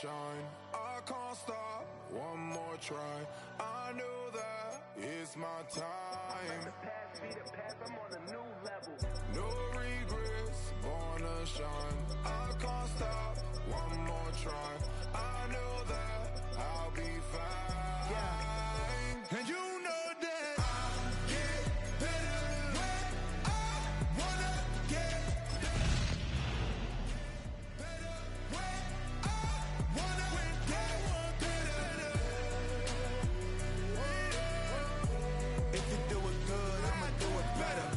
shine. I can't stop, one more try. I know that it's my time. I'm on a new level. No regrets, born to shine. I can't stop, one more try. I know that I'll be fine. Yeah. And you know that I get better when I wanna get better when I wanna get better. If you do it good, I'ma do it better.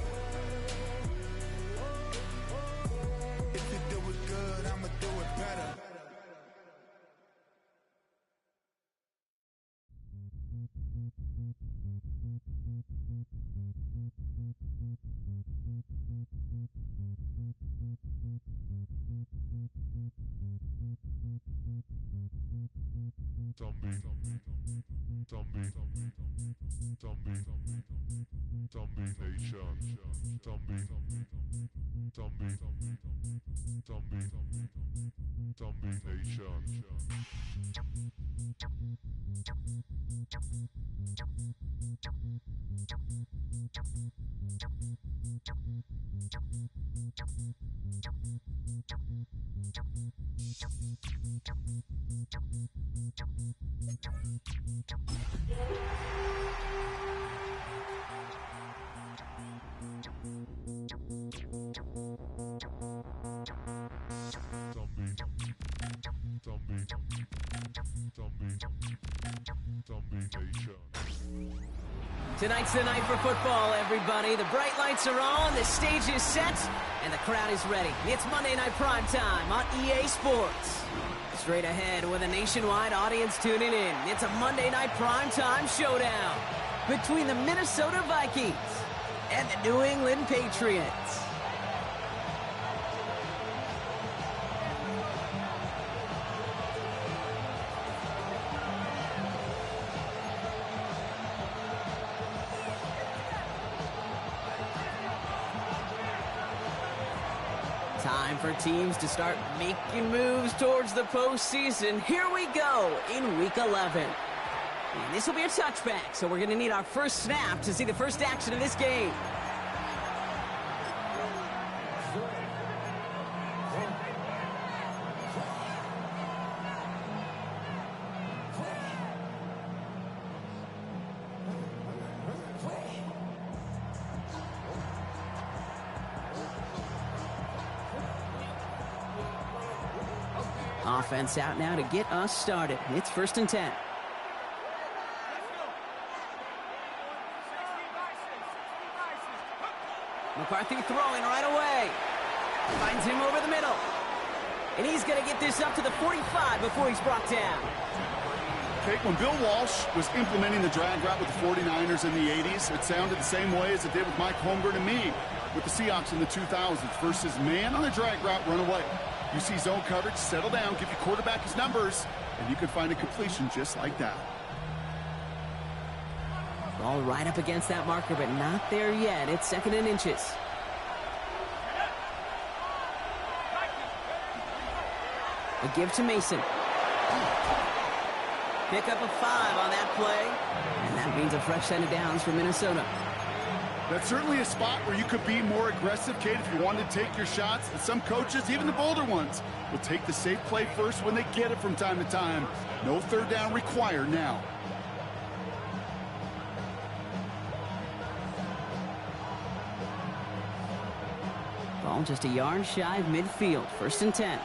If you do it good, I'ma do it better. Tonight's the night for football, everybody. The bright lights are on, the stage is set, and the crowd is ready. It's Monday Night Primetime on EA Sports. Straight ahead with a nationwide audience tuning in, it's a Monday Night Primetime showdown between the Minnesota Vikings and the New England Patriots. Time for teams to start making moves towards the postseason. Here we go in Week 11. And this will be a touchback, so we're going to need our first snap to see the first action of this game. Offense out now to get us started. It's 1st and 10. McCarthy throwing right away. Finds him over the middle. And he's going to get this up to the 45 before he's brought down. Okay, when Bill Walsh was implementing the drag route with the 49ers in the 80s, it sounded the same way as it did with Mike Holmgren and me with the Seahawks in the 2000s versus man on a drag route, run away. You see zone coverage, settle down, give your quarterback his numbers, and you can find a completion just like that. Ball right up against that marker, but not there yet. It's 2nd and inches. A give to Mason. Pick up a 5 on that play, and that means a fresh set of downs for Minnesota. That's certainly a spot where you could be more aggressive, Kate, if you wanted to take your shots. And some coaches, even the bolder ones, will take the safe play first when they get it from time to time. No third down required now. Ball just a yard shy of midfield. 1st and 10.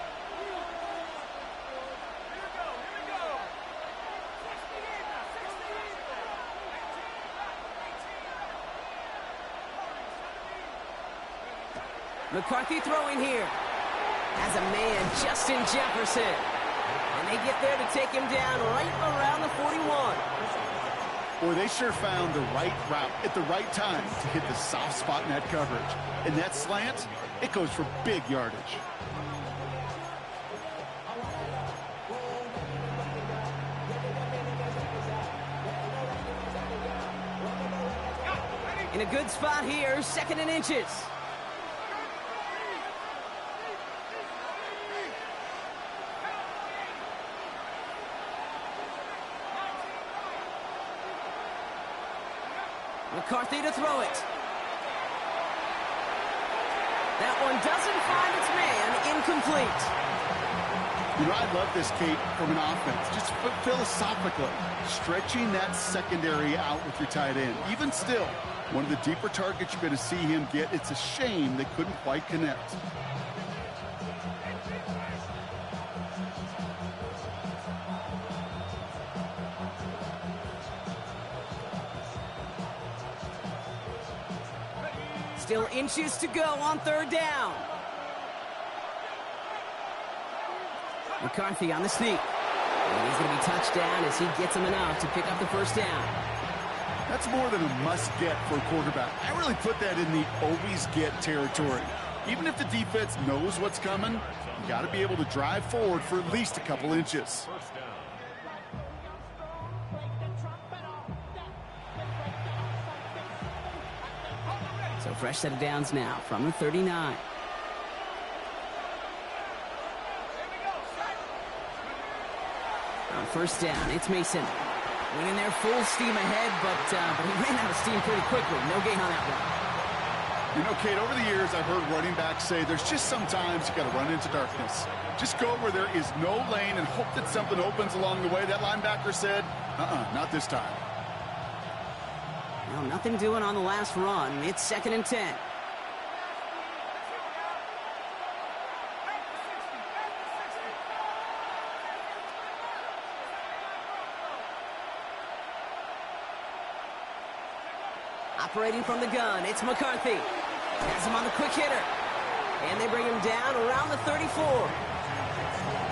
McCarthy throwing here. Has a man, Justin Jefferson. And they get there to take him down right around the 41. Boy, they sure found the right route at the right time to hit the soft spot in that coverage. And that slant, it goes for big yardage. In a good spot here, 2nd and inches. McCarthy to throw it. That one doesn't find its man. Incomplete. You know, I love this, Kate, from an offense. Just philosophically, stretching that secondary out with your tight end. Even still, one of the deeper targets you're going to see him get. It's a shame they couldn't quite connect. Still inches to go on third down. McCarthy on the sneak. And he's going to be touched down as he gets him enough to pick up the first down. That's more than a must-get for a quarterback. I really put that in the always-get territory. Even if the defense knows what's coming, you got to be able to drive forward for at least a couple inches. So fresh set of downs now from the 39. On first down, it's Mason. Went in there full steam ahead, but he ran out of steam pretty quickly. No gain on that one. You know, Kate, over the years, I've heard running backs say there's just sometimes you got to run into darkness. Just go where there is no lane and hope that something opens along the way. That linebacker said, not this time. Well, nothing doing on the last run. It's 2nd and 10. Operating from the gun, it's McCarthy. Has him on the quick hitter. And they bring him down around the 34.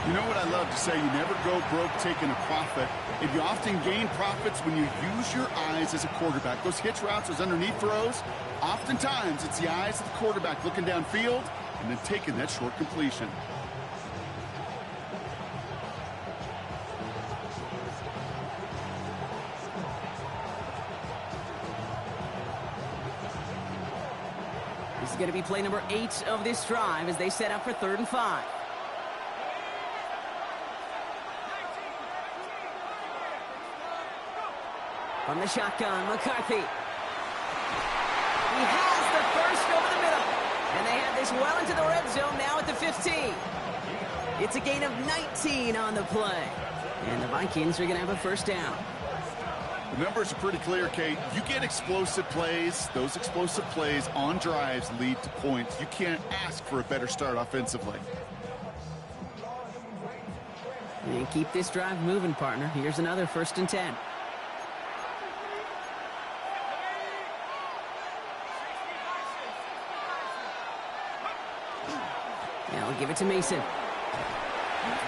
You know what I love to say? You never go broke taking a profit. And you often gain profits when you use your eyes as a quarterback. Those hitch routes, those underneath throws, oftentimes it's the eyes of the quarterback looking downfield and then taking that short completion. This is going to be play number 8 of this drive as they set up for 3rd and 5. From the shotgun, McCarthy. He has the first over the middle. And they have this well into the red zone now at the 15. It's a gain of 19 on the play. And the Vikings are going to have a first down. The numbers are pretty clear, Kate. You get explosive plays. Those explosive plays on drives lead to points. You can't ask for a better start offensively. And keep this drive moving, partner. Here's another 1st and 10. Now I'll give it to Mason.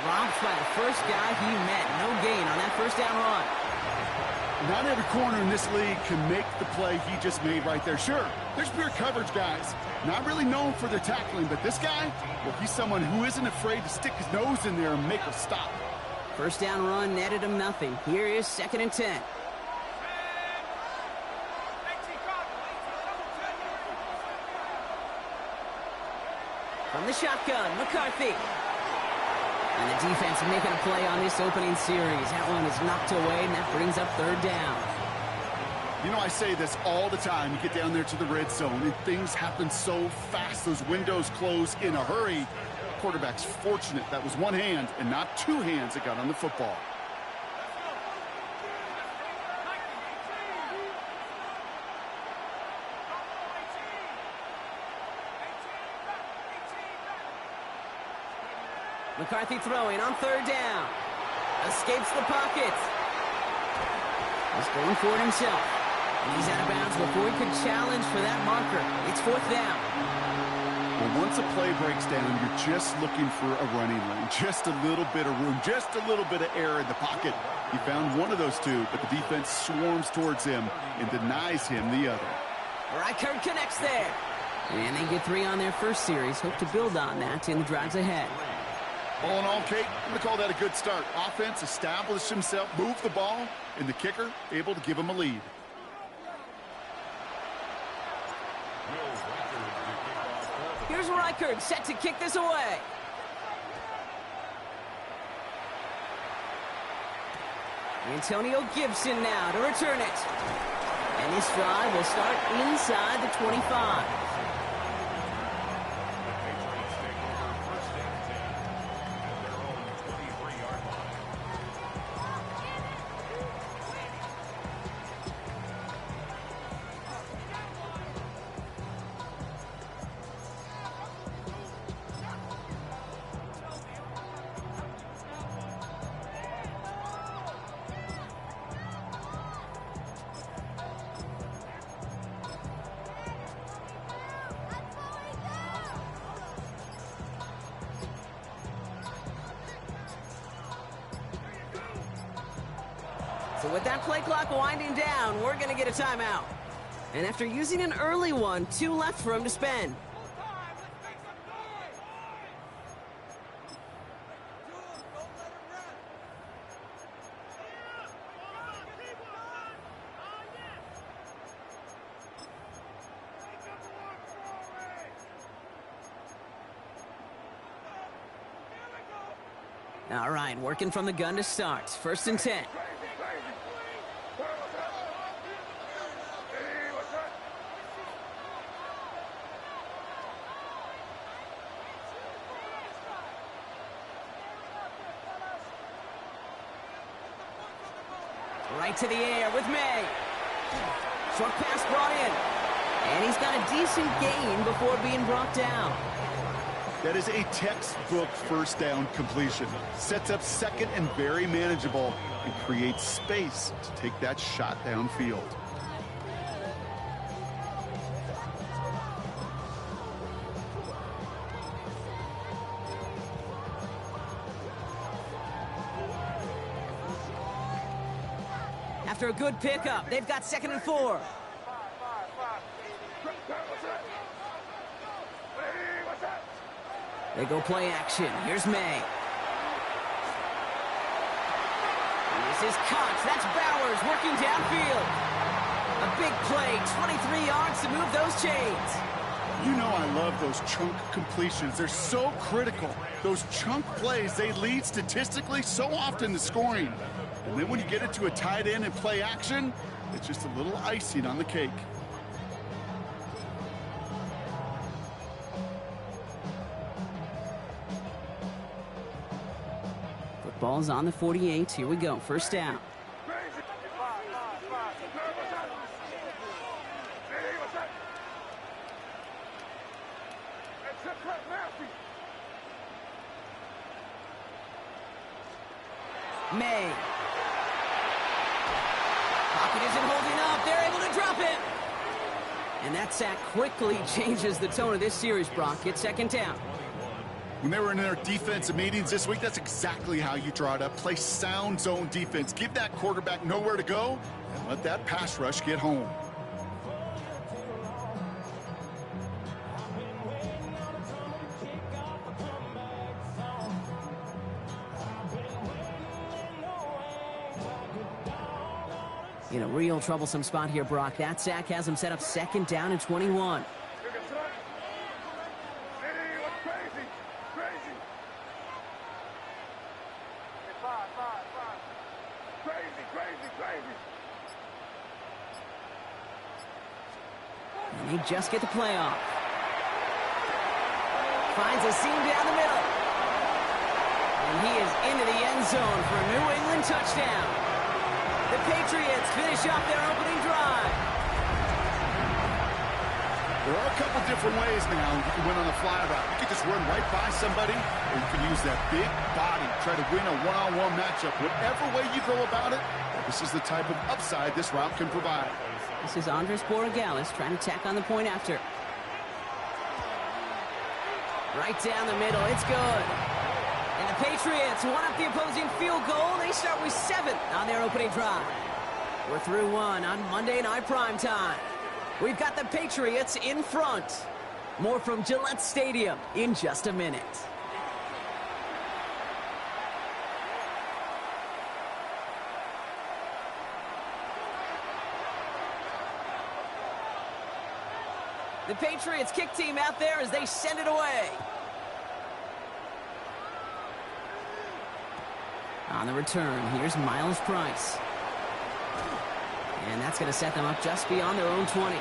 Drops by the first guy he met. No gain on that first down run. Not every corner in this league can make the play he just made right there. Sure, there's pure coverage guys. Not really known for their tackling, but this guy, well, he's someone who isn't afraid to stick his nose in there and make a stop. First down run netted him nothing. Here is 2nd and 10. From the shotgun, McCarthy. And the defense making a play on this opening series. That one is knocked away, and that brings up 3rd down. You know, I say this all the time. You get down there to the red zone, and things happen so fast. Those windows close in a hurry. Quarterback's fortunate that was one hand and not two hands that got on the football. McCarthy throwing on 3rd down. Escapes the pocket. He's going for it himself. And he's out of bounds before he could challenge for that marker. It's 4th down. Well, once a play breaks down, you're just looking for a running lane. Just a little bit of room, just a little bit of air in the pocket. He found one of those two, but the defense swarms towards him and denies him the other. Reichert connects there. And they get 3 on their first series. Hope to build on that in the drives ahead. All in all, Kate, I'm going to call that a good start. Offense established himself, moved the ball, and the kicker able to give him a lead. Here's Reichert set to kick this away. Antonio Gibson now to return it. And this drive will start inside the 25. So with that play clock winding down, we're going to get a timeout. And after using an early one, 2 left for him to spend. All right, working from the gun to start. 1st and 10. Right to the air with May. Short pass brought in. And he's got a decent gain before being brought down. That is a textbook first down completion. Sets up second and very manageable and creates space to take that shot downfield. After a good pickup, they've got 2nd and 4. They go play action. Here's May. This is Cox. That's Bowers working downfield. A big play, 23 yards to move those chains. You know I love those chunk completions. They're so critical. Those chunk plays, they lead statistically so often to scoring. And then when you get it to a tight end and play action, it's just a little icing on the cake. Ball's on the 48. Here we go. 1st down. May. Pocket isn't holding up. They're able to drop it. And that sack quickly changes the tone of this series, Brock. It's 2nd down. When they were in their defensive meetings this week, that's exactly how you draw it up. Play sound zone defense. Give that quarterback nowhere to go and let that pass rush get home. In a real troublesome spot here, Brock. That sack has him set up 2nd down and 21. And they just get the play off. Finds a seam down the middle. And he is into the end zone for a New England touchdown. The Patriots finish off their opening drive. There are a couple different ways now you can win on the fly route. You can just run right by somebody, or you can use that big body, try to win a one-on-one matchup. Whatever way you go about it, this is the type of upside this route can provide. This is Andres Borregales trying to tack on the point after. Right down the middle. It's good. And the Patriots one up the opposing field goal. They start with 7 on their opening drive. We're through 1 on Monday Night Primetime. We've got the Patriots in front. More from Gillette Stadium in just a minute. The Patriots kick team out there as they send it away. On the return, here's Miles Price. And that's going to set them up just beyond their own 20.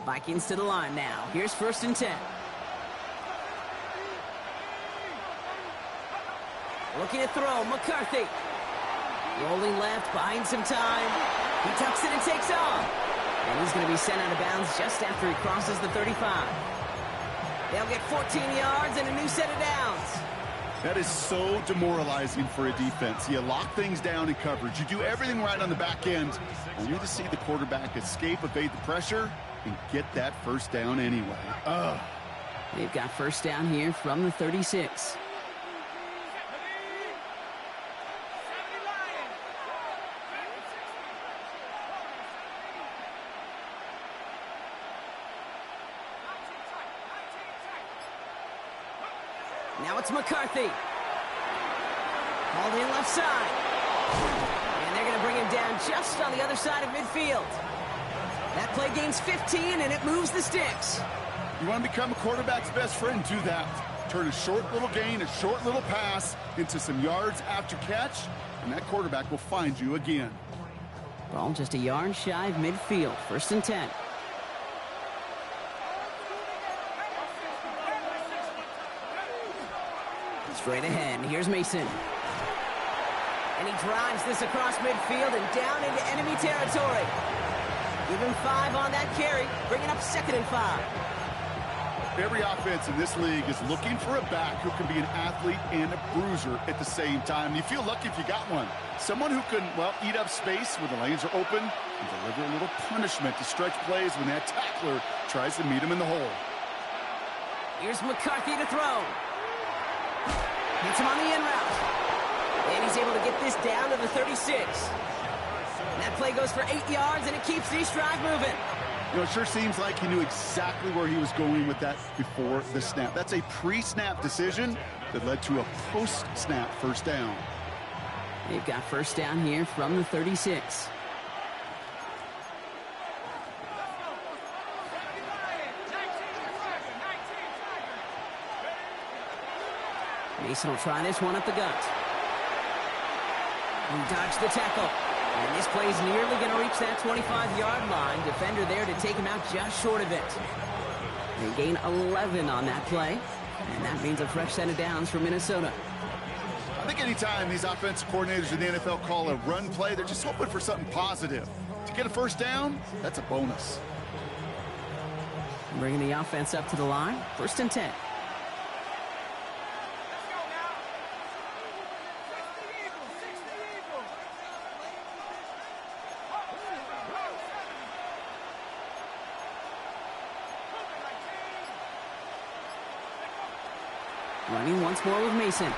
Vikings to the line now. Here's 1st and 10. Looking to throw, McCarthy. Rolling left, buying some time. He tucks it and takes off. And he's going to be sent out of bounds just after he crosses the 35. They'll get 14 yards and a new set of downs. That is so demoralizing for a defense. You lock things down in coverage. You do everything right on the back end. Only to see the quarterback escape, evade the pressure, and get that 1st down anyway. Ugh. They've got 1st down here from the 36. Now it's McCarthy. Hauled in left side. And they're going to bring him down just on the other side of midfield. That play gains 15, and it moves the sticks. You want to become a quarterback's best friend? Do that. Turn a short little gain, a short little pass into some yards after catch, and that quarterback will find you again. Ball just a yard shy of midfield. 1st and 10. Straight ahead, and here's Mason. And he drives this across midfield and down into enemy territory. Give him 5 on that carry, bringing up 2nd and 5. Every offense in this league is looking for a back who can be an athlete and a bruiser at the same time. You feel lucky if you got one. Someone who can, well, eat up space when the lanes are open and deliver a little punishment to stretch plays when that tackler tries to meet him in the hole. Here's McCarthy to throw. Hits him on the in route. And he's able to get this down to the 36. And that play goes for 8 yards, and it keeps these drive moving. You know, it sure seems like he knew exactly where he was going with that before the snap. That's a pre-snap decision that led to a post-snap 1st down. They've got 1st down here from the 36. Mason will try this one up the gut. He dodged the tackle. And this play is nearly going to reach that 25-yard line. Defender there to take him out just short of it. They gain 11 on that play. And that means a fresh set of downs for Minnesota. I think anytime these offensive coordinators in the NFL call a run play, they're just hoping for something positive. To get a 1st down, that's a bonus. Bringing the offense up to the line. 1st and 10. Running once more with Mason.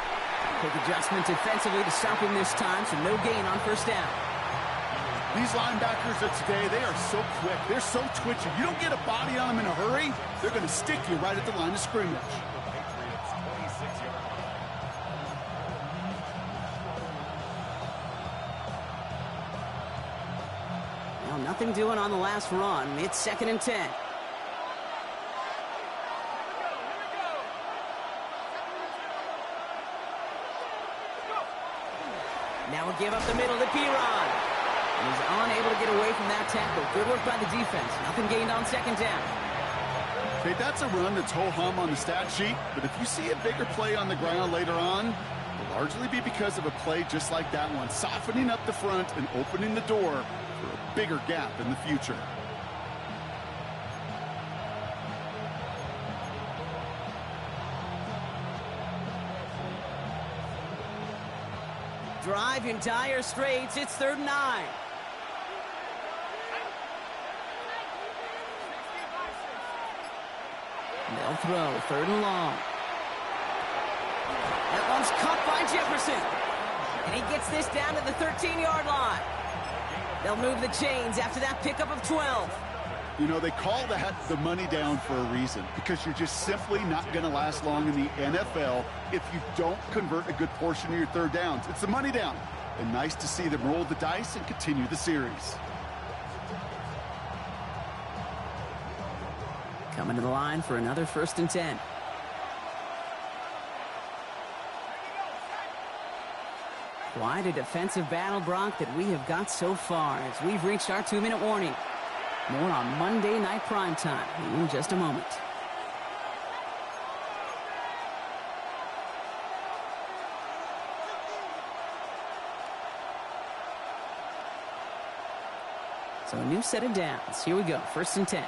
Quick adjustment defensively to stop him this time, so no gain on 1st down. These linebackers of today, they are so quick. They're so twitchy. You don't get a body on them in a hurry, they're going to stick you right at the line of scrimmage. Well, nothing doing on the last run. It's 2nd and 10. Now we'll give up the middle to Piron. And he's unable to get away from that tackle. Good work by the defense. Nothing gained on 2nd down. Okay, that's a run that's ho-hum on the stat sheet, but if you see a bigger play on the ground later on, it'll largely be because of a play just like that one, softening up the front and opening the door for a bigger gap in the future. Drive in dire straits. It's 3rd and 9. They'll throw 3rd and long. That one's caught by Jefferson. And he gets this down to the 13-yard line. They'll move the chains after that pickup of 12. You know, they call that the money down for a reason, because you're just simply not going to last long in the NFL if you don't convert a good portion of your 3rd downs. It's the money down. and nice to see them roll the dice and continue the series. Coming to the line for another 1st and 10. Quite a defensive battle, Brock, that we have got so far as we've reached our 2-minute warning. More on Monday Night Primetime in just a moment. So a new set of downs. Here we go, 1st and 10.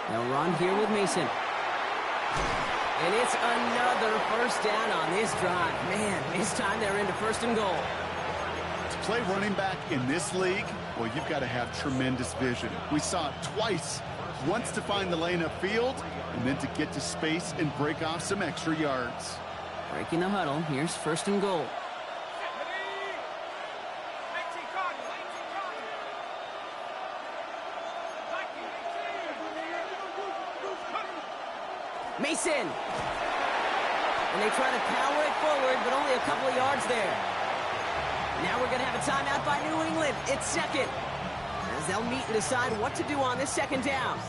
They'll run here with Mason. And it's another 1st down on this drive. Man, this time they're into 1st and goal. To play running back in this league, well, you've got to have tremendous vision. We saw it twice. Once to find the lane upfield, and then to get to space and break off some extra yards. Breaking the huddle. Here's 1st and goal. Mason. And they try to power it forward, but only a couple of yards there. Now we're going to have a timeout by New England. It's 2nd. As they'll meet and decide what to do on this 2nd down.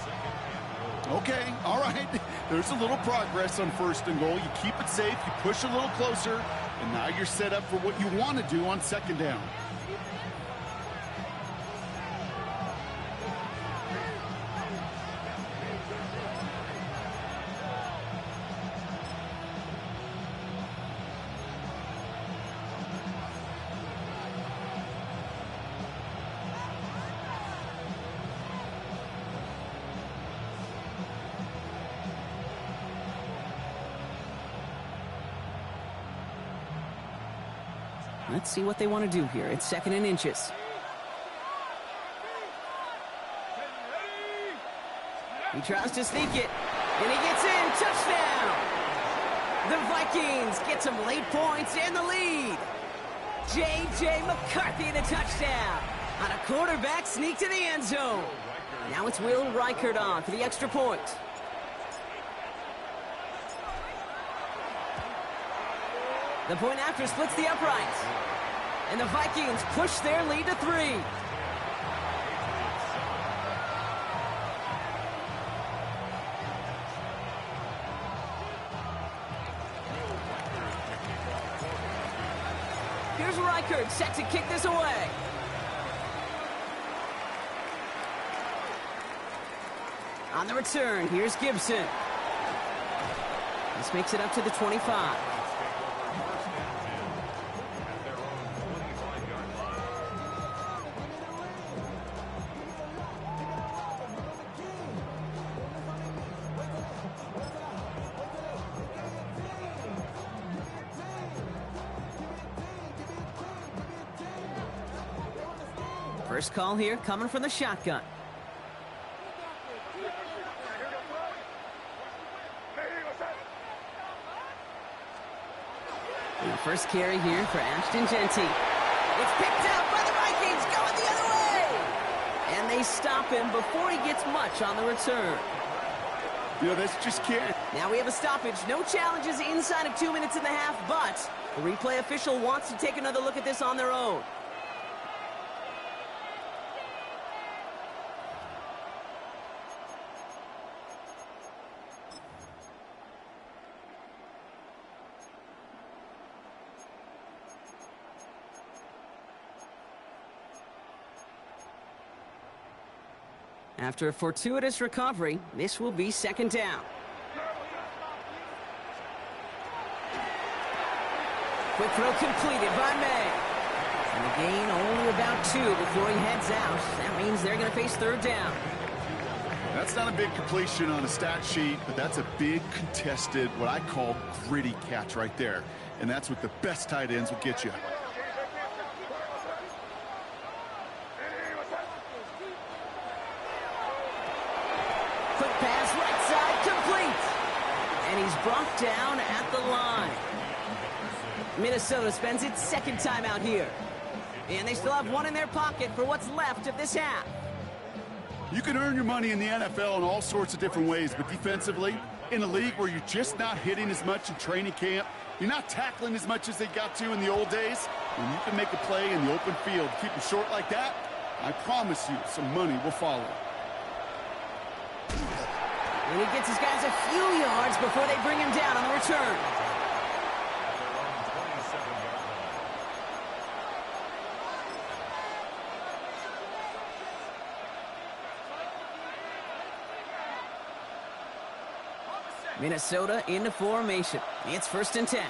Okay, all right. There's a little progress on 1st and goal. You keep it safe, you push a little closer, and now you're set up for what you want to do on 2nd down. Let's see what they want to do here. It's 2nd and inches. He tries to sneak it, and he gets in. Touchdown! The Vikings get some late points and the lead. J.J. McCarthy in a touchdown on a quarterback sneak to the end zone. Now it's Will Reichert on for the extra point. The point after splits the uprights. And the Vikings push their lead to 3. Here's Reichert set to kick this away. On the return, here's Gibson. This makes it up to the 25. First call here coming from the shotgun. And the first carry here for Ashton Genty. It's picked out by the Vikings, going the other way! And they stop him before he gets much on the return. You know, that's just can't. Now we have a stoppage. No challenges inside of 2 minutes and a half, but the replay official wants to take another look at this on their own. After a fortuitous recovery, this will be 2nd down. Quick throw completed by May. And the gain only about 2 before he heads out. That means they're going to face 3rd down. That's not a big completion on a stat sheet, but that's a big contested, what I call gritty catch right there. And that's what the best tight ends will get you. Quick pass, right side, complete. And he's brought down at the line. Minnesota spends its 2nd time out here. And they still have one in their pocket for what's left of this half. You can earn your money in the NFL in all sorts of different ways, but defensively, in a league where you're just not hitting as much in training camp, you're not tackling as much as they got to in the old days, when you can make a play in the open field, keep them short like that, I promise you some money will follow. And he gets his guys a few yards before they bring him down on the return. Minnesota into formation. It's 1st and 10.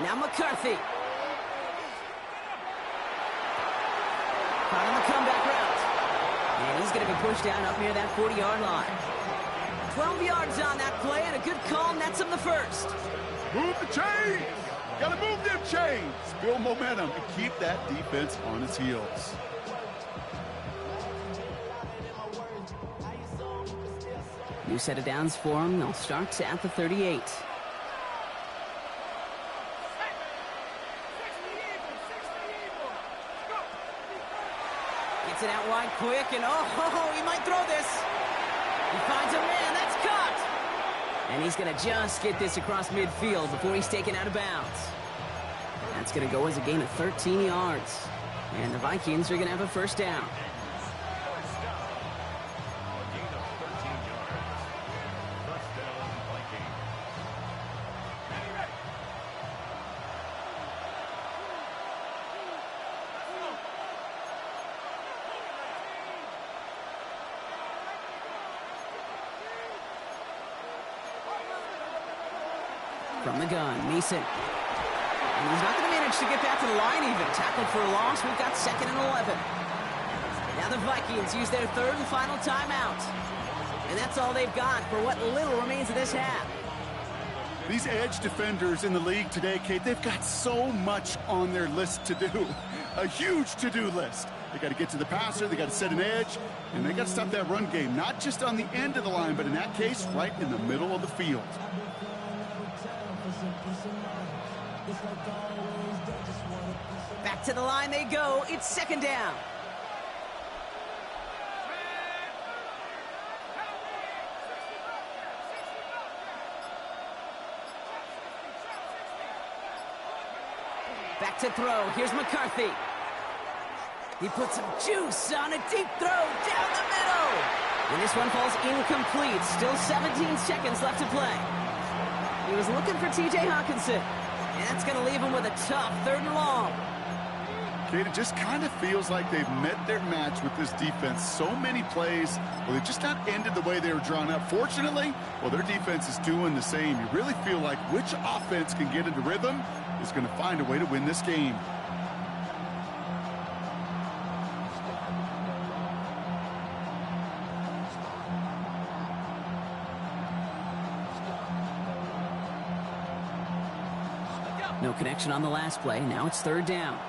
Now McCarthy. Caught on the comeback route. And he's going to be pushed down up near that 40-yard line. 12 yards on that play, and a good call nets him the first. Move the chains! Gotta move them chains! Build momentum and keep that defense on its heels. New set of downs for him. They'll start at the 38. Gets it out wide quick, and oh, he might throw this. He finds a man. That's caught. And he's going to just get this across midfield before he's taken out of bounds. That's going to go as a gain of 13 yards. And the Vikings are going to have a first down. From the gun, Mason. And he's not going to manage to get back to the line even. Tackled for a loss. We've got 2nd and 11. Now the Vikings use their 3rd and final timeout. And that's all they've got for what little remains of this half. These edge defenders in the league today, Kate, they've got so much on their list to do. A huge to-do list. They got to get to the passer, they got to set an edge, and they got to stop that run game. Not just on the end of the line, but in that case, right in the middle of the field. Back to the line they go. It's 2nd down. Back to throw. Here's McCarthy. He puts some juice on a deep throw down the middle. And this one falls incomplete. Still 17 seconds left to play. He was looking for T.J. Hawkinson. And that's going to leave him with a tough 3rd and long. Kate, it just kind of feels like they've met their match with this defense. So many plays, well, they just not ended the way they were drawn up. Fortunately, well, their defense is doing the same. You really feel like which offense can get into rhythm is going to find a way to win this game. No connection on the last play. Now it's 3rd down.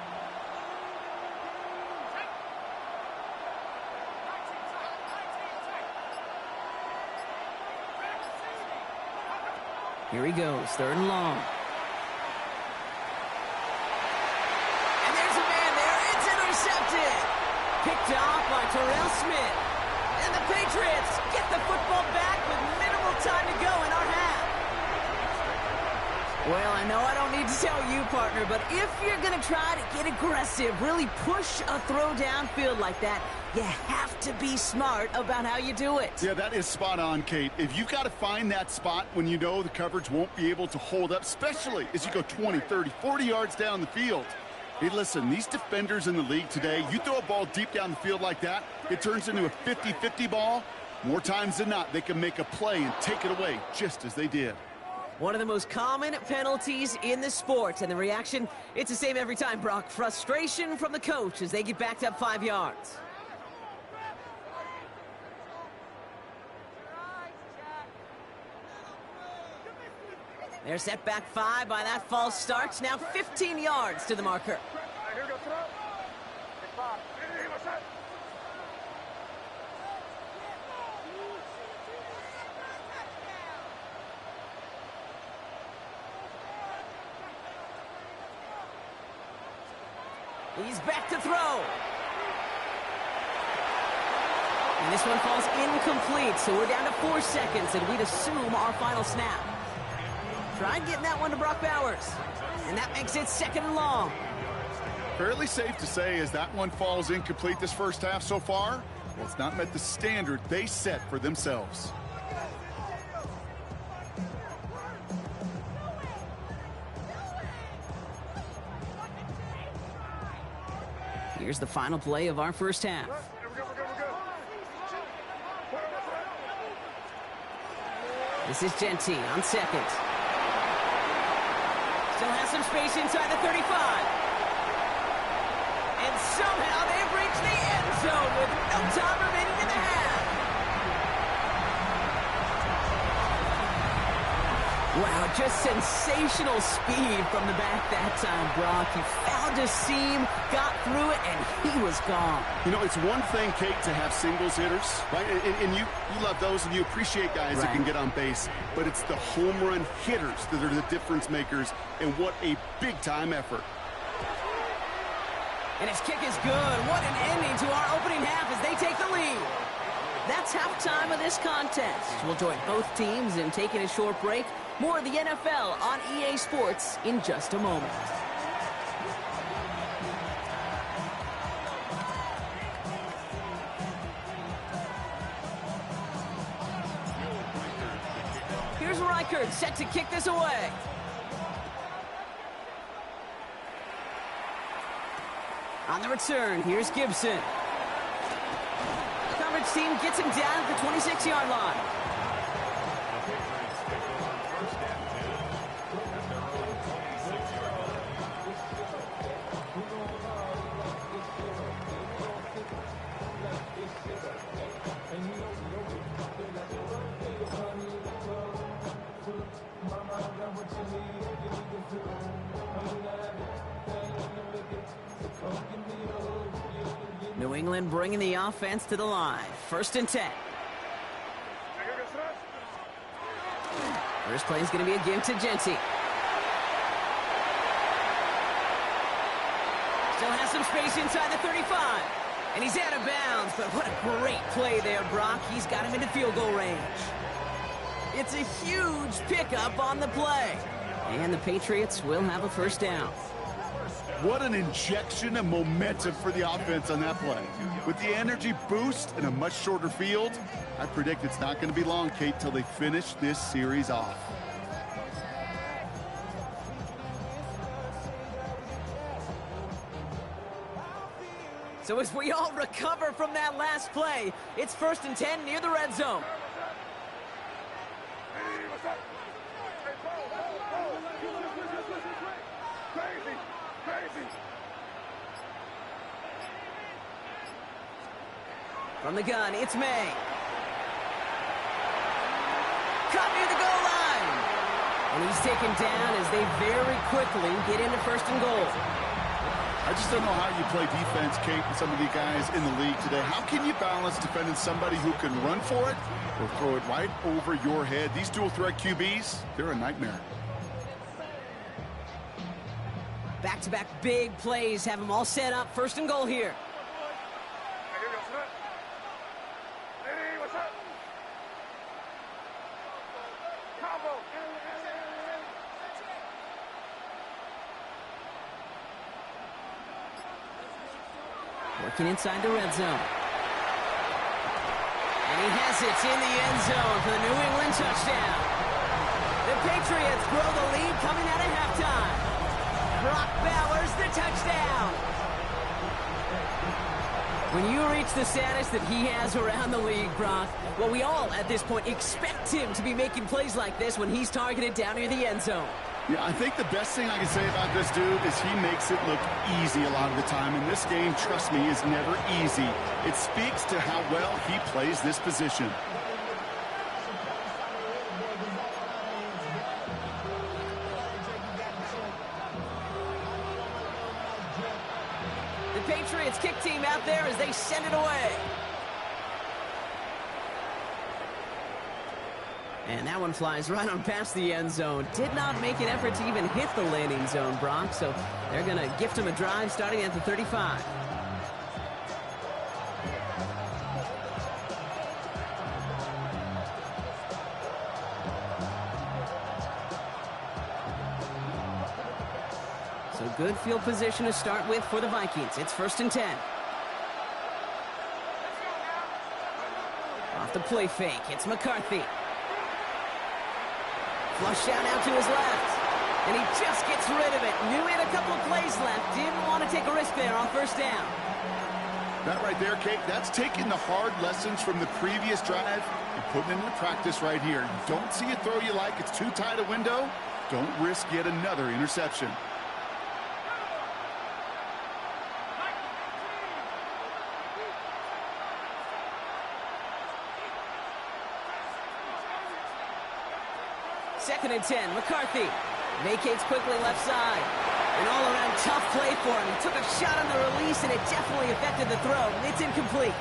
Here he goes, 3rd and long. And there's a man there. It's intercepted. Picked off by Terrell Smith. And the Patriots get the football back with minimal time to go in our half. Well, I know I don't need to tell you, partner, but if you're going to try to get aggressive, really push a throw downfield like that, you have to be smart about how you do it. Yeah, that is spot on, Kate. If you've got to find that spot when you know the coverage won't be able to hold up, especially as you go 20, 30, 40 yards down the field. Hey, listen, these defenders in the league today, you throw a ball deep down the field like that, it turns into a 50-50 ball. More times than not, they can make a play and take it away, just as they did. One of the most common penalties in the sport, and the reaction, it's the same every time, Brock. Frustration from the coach as they get backed up 5 yards. They're set back 5 by that false start. Now 15 yards to the marker. He's back to throw. And this one falls incomplete, so we're down to 4 seconds, and we'd assume our final snap. Tried getting that one to Brock Bowers, and that makes it 2nd and long. Fairly safe to say as that one falls incomplete this first half so far, well, it's not met the standard they set for themselves. Here's the final play of our first half. This is Genty on 2nd. Still has some space inside the 35. And somehow they've reached the end zone with no time remaining in the half. Wow, just sensational speed from the back that time, Brock. He found a seam, got through it, and he was gone. You know, it's one thing, Kate, to have singles hitters, right? And you love those, and you appreciate guys that can get on base. But it's the home run hitters that are the difference makers, and what a big-time effort. And his kick is good. What an ending to our opening half as they take the lead. That's halftime of this contest. We'll join both teams in taking a short break. More of the NFL on EA Sports in just a moment. Here's Reichert set to kick this away. On the return, here's Gibson. Coverage team gets him down at the 26-yard line. New England bringing the offense to the line. 1st and 10. First play is going to be a give to Genty. Still has some space inside the 35. And he's out of bounds, but what a great play there, Brock. He's got him into field goal range. It's a huge pickup on the play. And the Patriots will have a 1st down. What an injection of momentum for the offense on that play. With the energy boost and a much shorter field, I predict it's not going to be long, Kate, till they finish this series off. So as we all recover from that last play, it's 1st and 10 near the red zone. From the gun, it's May. Caught near the goal line. And he's taken down as they very quickly get into 1st and goal. I just don't know how you play defense, Kate, with some of the guys in the league today. How can you balance defending somebody who can run for it or throw it right over your head? These dual-threat QBs, they're a nightmare. Back-to-back big plays have them all set up. 1st and goal here. Working inside the red zone. And he has it in the end zone for the New England touchdown. The Patriots grow the lead coming out of halftime. Brock Bowers, the touchdown. When you reach the status that he has around the league, Brock, well, we all at this point expect him to be making plays like this when he's targeted down near the end zone. Yeah, I think the best thing I can say about this dude is he makes it look easy a lot of the time. And this game, trust me, is never easy. It speaks to how well he plays this position. The Patriots kick team out there as they send it away. And that one flies right on past the end zone. Did not make an effort to even hit the landing zone, Brock. So they're going to gift him a drive starting at the 35. So good field position to start with for the Vikings. It's 1st and 10. Off the play fake, it's McCarthy. Flush out now to his left. And he just gets rid of it. Knew he had a couple of plays left. Didn't want to take a risk there on 1st down. That right there, Kate, that's taking the hard lessons from the previous drive and putting them into practice right here. You don't see a throw you like, it's too tight a window. Don't risk yet another interception. Second and 10, McCarthy vacates quickly left side. An all-around tough play for him. He took a shot on the release, and it definitely affected the throw. It's incomplete.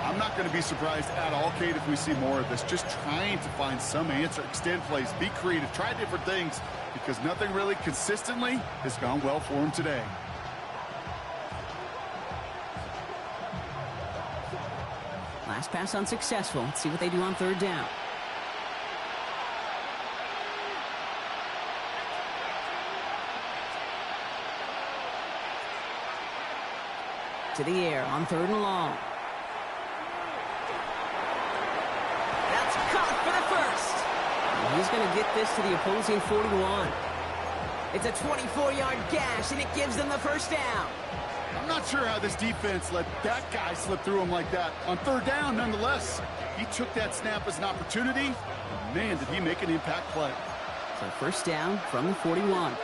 I'm not going to be surprised at all, Kate, if we see more of this. Just trying to find some answer, extend plays, be creative, try different things, because nothing really consistently has gone well for him today. Last pass unsuccessful. Let's see what they do on 3rd down. To the air on 3rd and long. That's caught for the first. And he's going to get this to the opposing 41. It's a 24-yard gash, and it gives them the 1st down. I'm not sure how this defense let that guy slip through him like that. On 3rd down, nonetheless, he took that snap as an opportunity. Man, did he make an impact play. So 1st down from the 41.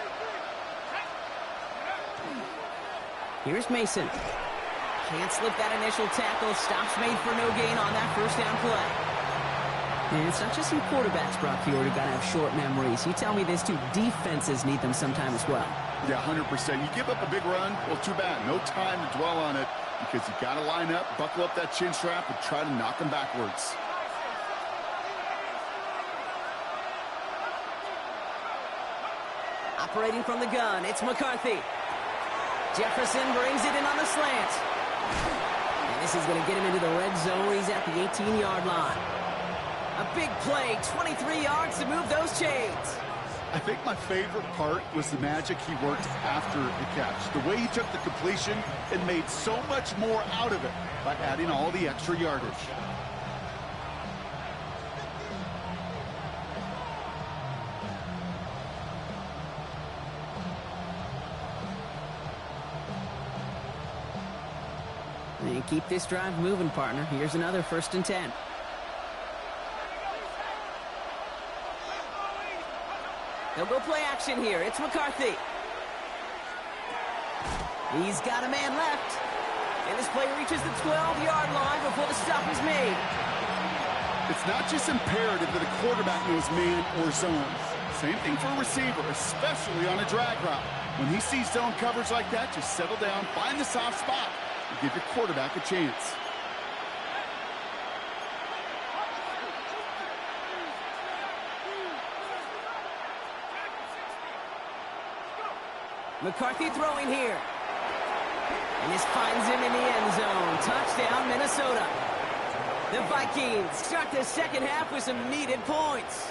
Here's Mason. Can't slip that initial tackle. Stops made for no gain on that 1st down play. And it's not just some quarterbacks, Brock Fiore, who got to have short memories. You tell me this too. Defenses need them sometime as well. Yeah, 100%. You give up a big run, well, too bad. No time to dwell on it because you got to line up, buckle up that chin strap, and try to knock them backwards. Operating from the gun, it's McCarthy. Jefferson brings it in on the slant. And this is going to get him into the red zone. He's at the 18-yard line. A big play, 23 yards to move those chains. I think my favorite part was the magic he worked after the catch. The way he took the completion and made so much more out of it by adding all the extra yardage. And keep this drive moving, partner. Here's another 1st and 10. They'll go play action here. It's McCarthy. He's got a man left. And this play reaches the 12-yard line before the stop is made. It's not just imperative that a quarterback knows man or zone. Same thing for a receiver, especially on a drag route. When he sees zone coverage like that, just settle down, find the soft spot, and give your quarterback a chance. McCarthy throwing here. And this finds him in the end zone. Touchdown, Minnesota. The Vikings start the second half with some needed points.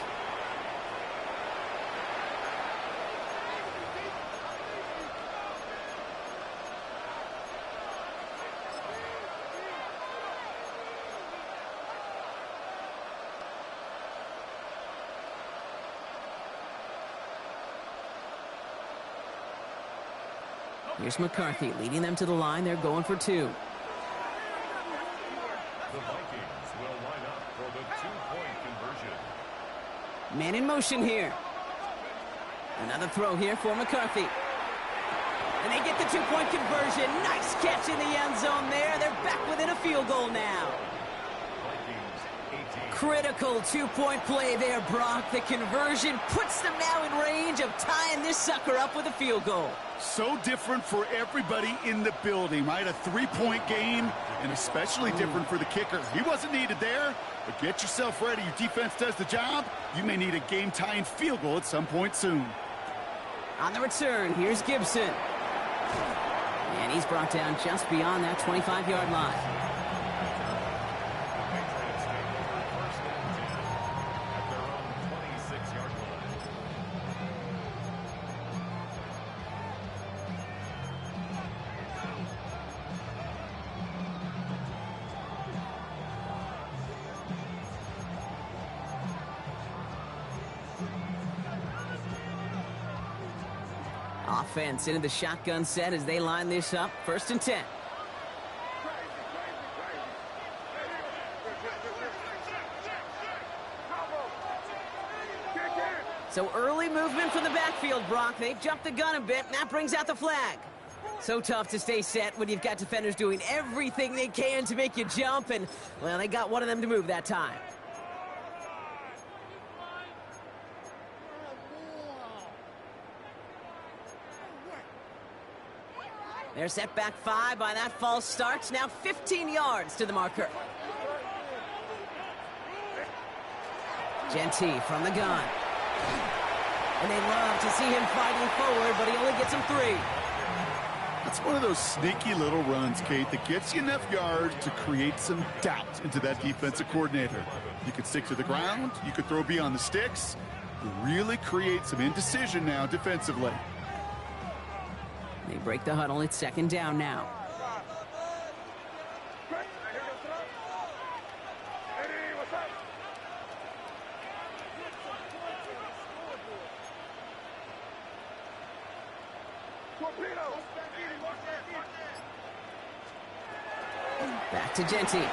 Here's McCarthy leading them to the line. They're going for 2. The Vikings will line up for the 2-point conversion. Man in motion here. Another throw here for McCarthy. And they get the 2-point conversion. Nice catch in the end zone there. They're back within a field goal now. critical two-point play there, Brock. The conversion puts them now in range of tying this sucker up with a field goal. So different for everybody in the building, right? A three-point game, and especially different for the kicker. He wasn't needed there, but get yourself ready. Your defense does the job. You may need a game-tying field goal at some point soon. On the return, here's Gibson. And he's brought down just beyond that 25-yard line. Patriots take over first and 10 at their own 26-yard line. Offense into the shotgun set as they line this up. First and 10. So early movement from the backfield, Brock. They've jumped the gun a bit, and that brings out the flag. So tough to stay set when you've got defenders doing everything they can to make you jump, and, well, they got one of them to move that time. They're set back 5 by that false start. Now 15 yards to the marker. Genty from the gun. And they love to see him fighting forward, but he only gets him 3. That's one of those sneaky little runs, Kate, that gets you enough yards to create some doubt into that defensive coordinator. You could stick to the ground. You could throw beyond the sticks. Really create some indecision now defensively. They break the huddle. It's second down now. Back to Genty.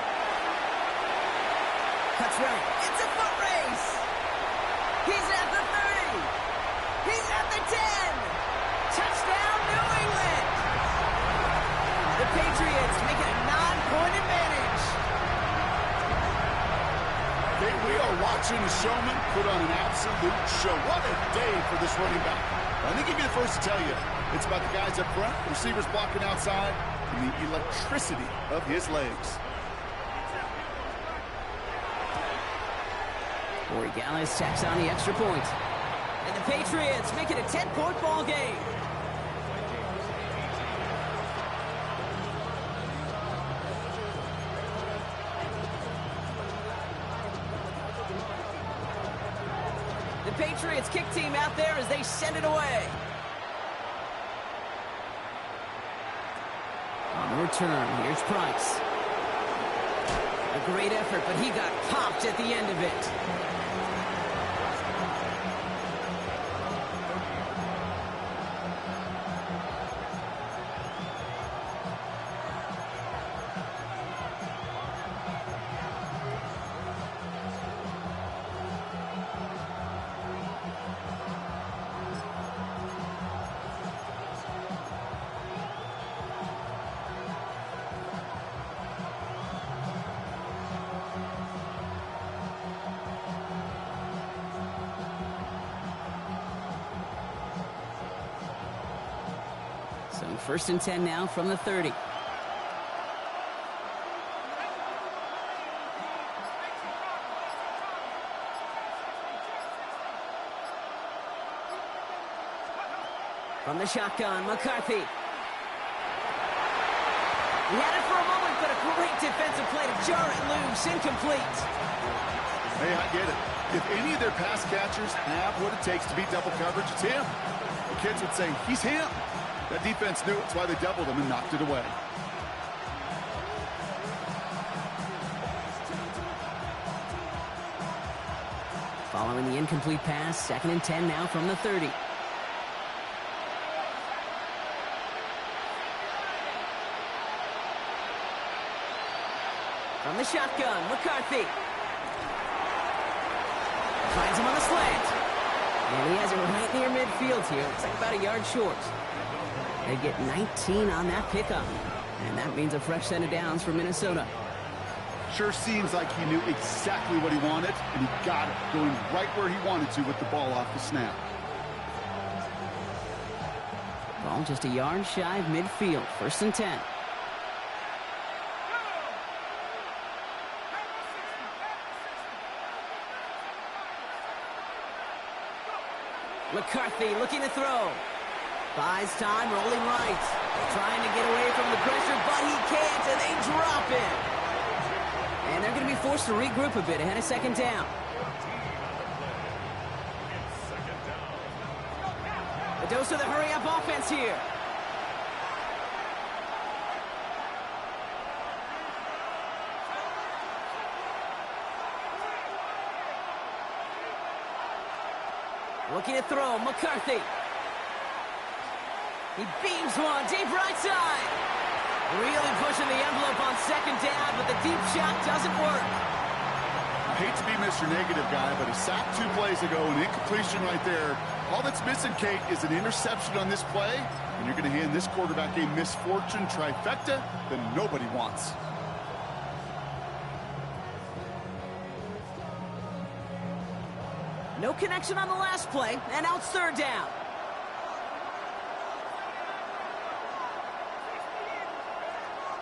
Cuts right. It's a foot race. He's at the 30. He's at the 10. Touchdown, New England. The Patriots make it a 9-point advantage. We are watching a showman put on an absolute show. What a day for this running back. I think he'd be the first to tell you. It's about the guys up front, receivers blocking outside, and the electricity of his legs. Corey Gallis tacks on the extra point. And the Patriots make it a 10-point ball game. The Patriots kick team out there as they send it away. On the return, here's Price. A great effort, but he got popped at the end of it. So first and 10 now from the 30. From the shotgun, McCarthy. He had it for a moment, but a great defensive play to jar it loose, incomplete. Hey, I get it. If any of their pass catchers have what it takes to beat double coverage, it's him. The kids would say, he's him. That defense knew it. That's why they doubled him and knocked it away. Following the incomplete pass, second and 10 now from the 30. From the shotgun, McCarthy. Finds him on the slant. And he has it right near midfield here. It's like about a yard short. They get 19 on that pickup. And that means a fresh set of downs for Minnesota. Sure seems like he knew exactly what he wanted, and he got it, going right where he wanted to with the ball off the snap. Ball just a yard shy of midfield. 1st and 10. McCarthy looking to throw. Buys time, rolling right. Trying to get away from the pressure, but he can't, and they drop it. And they're going to be forced to regroup a bit ahead of 2nd down. A dose of the hurry-up offense here. Looking to throw, McCarthy. He beams one, deep right side. Really pushing the envelope on 2nd down, but the deep shot doesn't work. I hate to be Mr. Negative guy, but a sack 2 plays ago, an incompletion right there. All that's missing, Kate, is an interception on this play, and you're going to hand this quarterback a misfortune trifecta that nobody wants. No connection on the last play, and now it's 3rd down.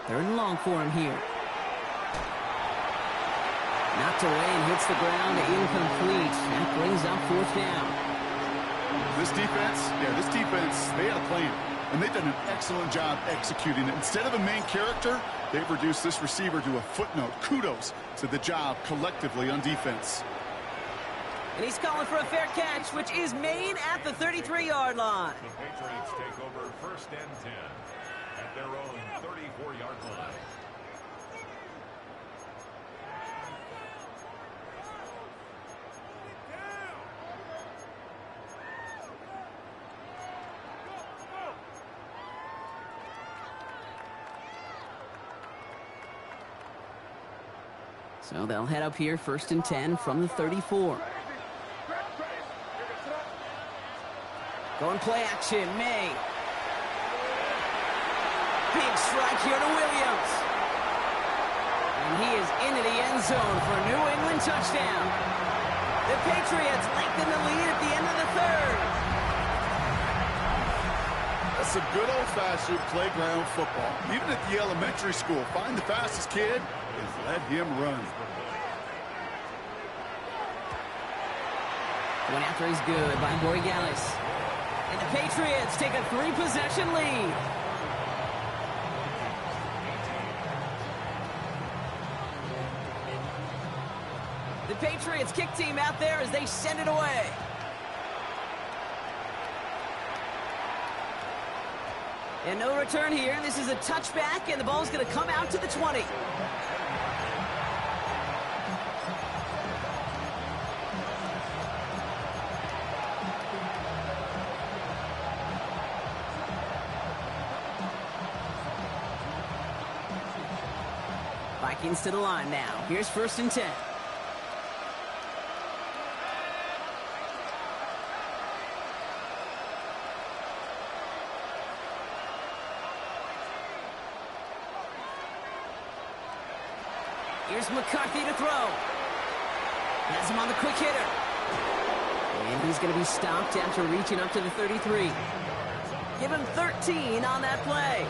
Third and long for him here. Knocked away and hits the ground, incomplete. That brings up 4th down. This defense, they had a plan, and they've done an excellent job executing it. Instead of a main character, they've reduced this receiver to a footnote. Kudos to the job collectively on defense. And he's calling for a fair catch, which is made at the 33-yard line. The Patriots take over 1st and 10 at their own 34-yard line. So they'll head up here, 1st and 10 from the 34. Going play action, May. Big strike here to Williams. And he is into the end zone for a New England touchdown. The Patriots lengthen the lead at the end of the 3rd. That's some good old-fashioned playground football. Even at the elementary school, find the fastest kid and let him run. Going after is good by Borregales. And the Patriots take a 3-possession lead. The Patriots kick team out there as they send it away. And no return here. This is a touchback, and the ball's going to come out to the 20. Vikings to the line now. Here's 1st and 10. Here's McCarthy to throw. Has him on the quick hitter. And he's going to be stopped after reaching up to the 33. Give him 13 on that play.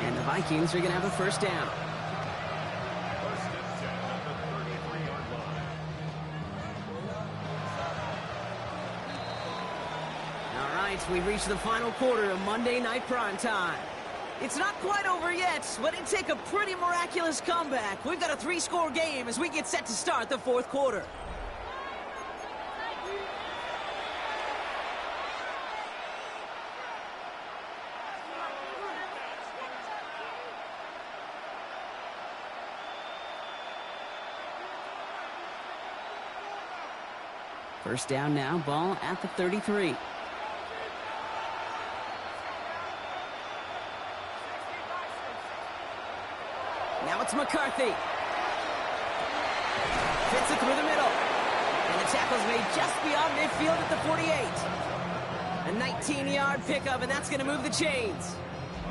And the Vikings are going to have a 1st down. 1st and 10 at the 33-yard line. All right, we've reached the final quarter of Monday Night Primetime. It's not quite over yet, but it'd take a pretty miraculous comeback. We've got a 3-score game as we get set to start the 4th quarter. First down now, ball at the 33. Now it's McCarthy. Fits it through the middle. And the tackle's made just beyond midfield at the 48. A 19-yard pickup, and that's going to move the chains.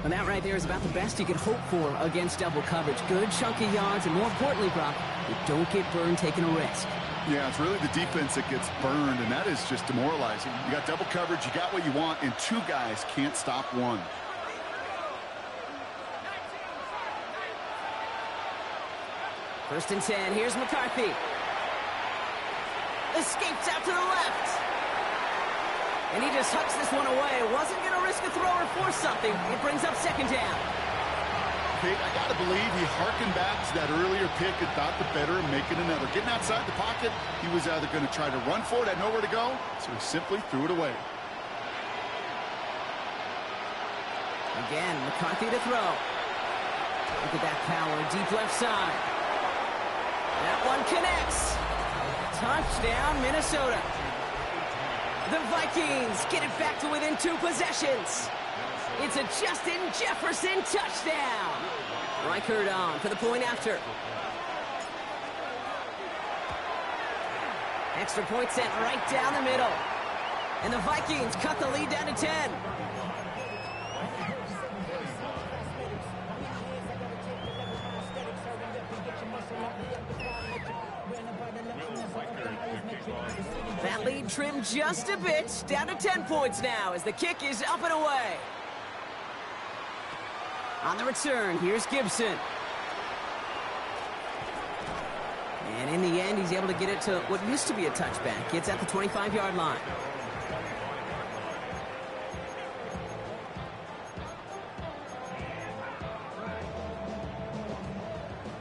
And that right there is about the best you can hope for against double coverage. Good chunky yards, and more importantly, Brock, you don't get burned taking a risk. Yeah, it's really the defense that gets burned, and that is just demoralizing. You got double coverage, you got what you want, and two guys can't stop one. First and 10, here's McCarthy. Escapes out to the left. And he just hucks this one away. Wasn't going to risk a throw or force something. It brings up second down. Kate, I got to believe he harkened back to that earlier pick and thought the better of making another. Getting outside the pocket, he was either going to try to run for it, had nowhere to go, so he simply threw it away. Again, McCarthy to throw. Look at that power, deep left side. That one connects. Touchdown, Minnesota. The Vikings get it back to within 2 possessions. It's a Justin Jefferson touchdown. Reichert on for the point after. Extra point sent right down the middle. And the Vikings cut the lead down to 10. That lead trimmed just a bit, down to 10 points now as the kick is up and away. On the return, here's Gibson. And in the end, he's able to get it to what used to be a touchback. It's at the 25-yard line.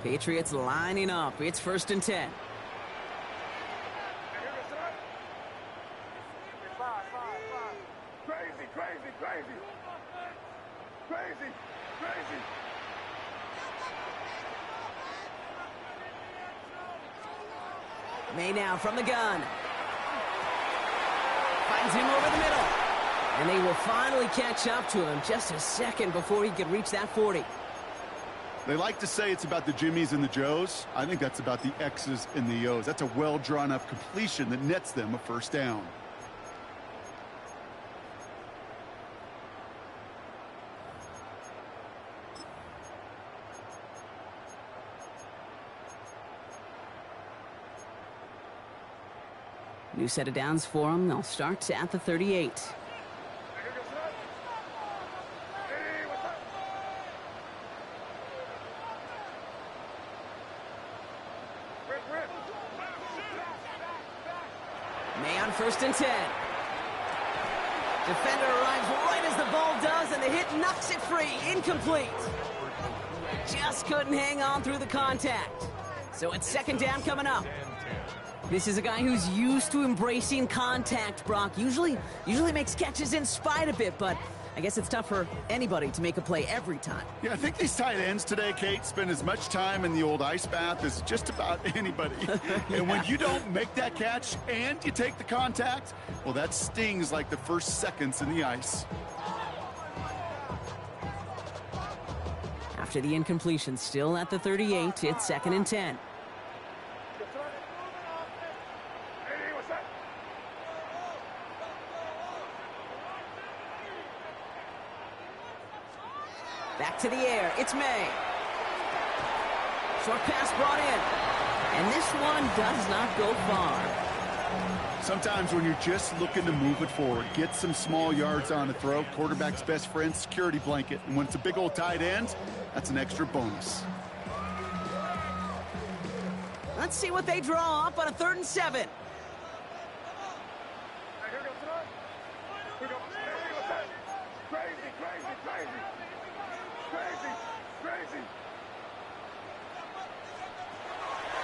Patriots lining up. It's first and 10. May now from the gun. Finds him over the middle. And they will finally catch up to him just a second before he could reach that 40. They like to say it's about the Jimmies and the Joes. I think that's about the X's and the O's. That's a well-drawn-up completion that nets them a first down. New set of downs for them. They'll start at the 38. May on first and 10. Defender arrives right as the ball does, and the hit knocks it free. Incomplete. Just couldn't hang on through the contact. So it's second down coming up. This is a guy who's used to embracing contact, Brock. Usually makes catches in spite of it, but I guess it's tough for anybody to make a play every time. Yeah, I think these tight ends today, Kate, spend as much time in the old ice bath as just about anybody. And when you don't make that catch and you take the contact, well, that stings like the first seconds in the ice. After the incompletion, still at the 38, it's second and 10. Back to the air, it's May. Short pass brought in. And this one does not go far. Sometimes when you're just looking to move it forward, get some small yards on the throw, quarterback's best friend, security blanket. And when it's a big old tight end, that's an extra bonus. Let's see what they draw up on a 3rd and 7.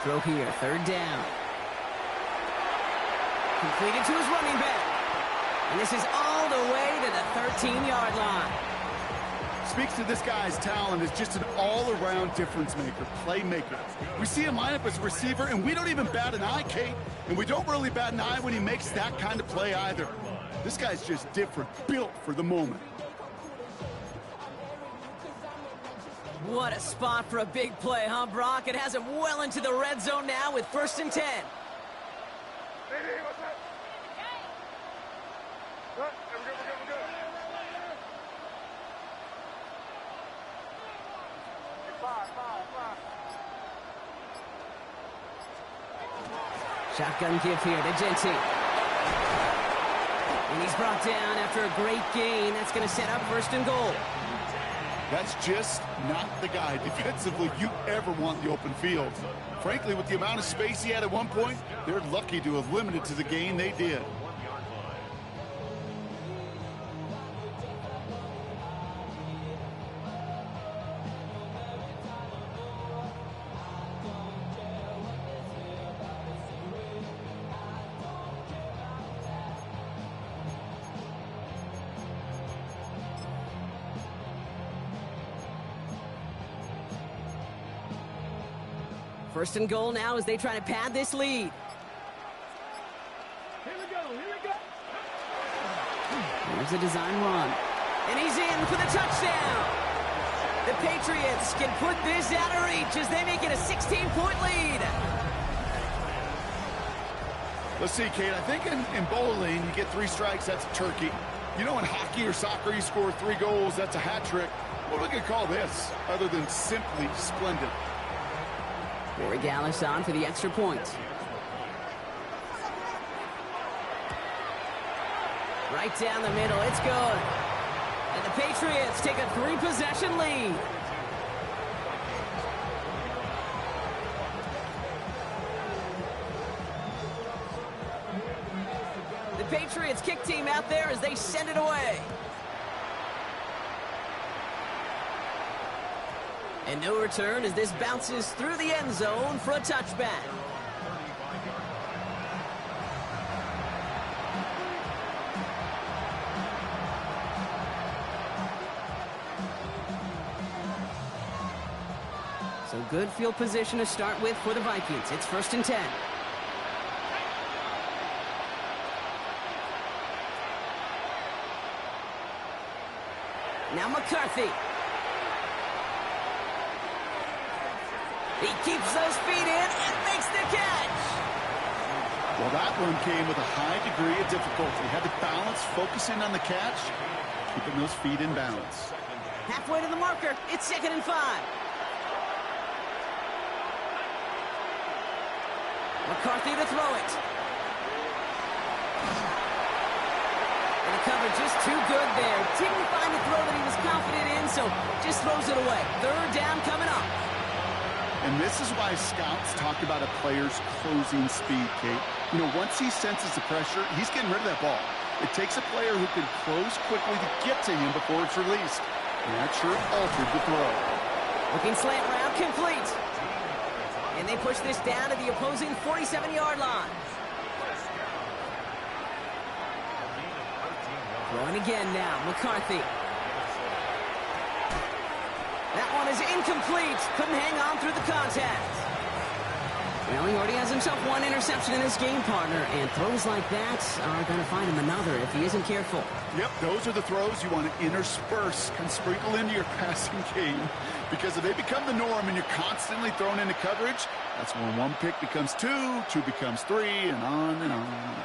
Throw here, 3rd down. Completed to his running back. And this is all the way to the 13-yard line. Speaks to this guy's talent as just an all-around difference maker, playmaker. We see him line up as a receiver, and we don't even bat an eye, Kate. And we don't really bat an eye when he makes that kind of play either. This guy's just different, built for the moment. What a spot for a big play, huh, Brock? It has him well into the red zone now with 1st and 10. Shotgun give here to Genty. And he's brought down after a great gain. That's going to set up 1st and goal. That's just not the guy defensively you ever want in the open field. Frankly, with the amount of space he had at one point, they're lucky to have limited to the gain they did. First and goal now as they try to pad this lead. Here we go. Here's a design run. And he's in for the touchdown. The Patriots can put this out of reach as they make it a 16-point lead. Let's see, Kate, I think in bowling, you get 3 strikes, that's a turkey. You know, in hockey or soccer, you score 3 goals, that's a hat trick. What are we going to call this, other than simply splendid? Corey Gallis on for the extra point. Right down the middle, it's good. And the Patriots take a 3-possession lead. The Patriots kick team out there as they send it away. And no return as this bounces through the end zone for a touchback. So good field position to start with for the Vikings. It's 1st and 10. Now McCarthy. He keeps those feet in and makes the catch. Well, that one came with a high degree of difficulty. Had to balance, focusing on the catch, keeping those feet in balance. Halfway to the marker, it's 2nd and 5. McCarthy to throw it. And the cover just too good there. Didn't find the throw that he was confident in, so just throws it away. 3rd down coming up. And this is why scouts talk about a player's closing speed, Kate. You know, once he senses the pressure, he's getting rid of that ball. It takes a player who can close quickly to get to him before it's released. And that sure altered the throw. Looking slant route, complete. And they push this down to the opposing 47-yard line. Throwing again now, McCarthy. That one is incomplete. Couldn't hang on through the contact. Well, he already has himself 1 interception in his game, partner, and throws like that are going to find him another if he isn't careful. Yep, those are the throws you want to intersperse and sprinkle into your passing game, because if they become the norm and you're constantly thrown into coverage, that's when 1 pick becomes 2, 2 becomes 3, and on and on and on.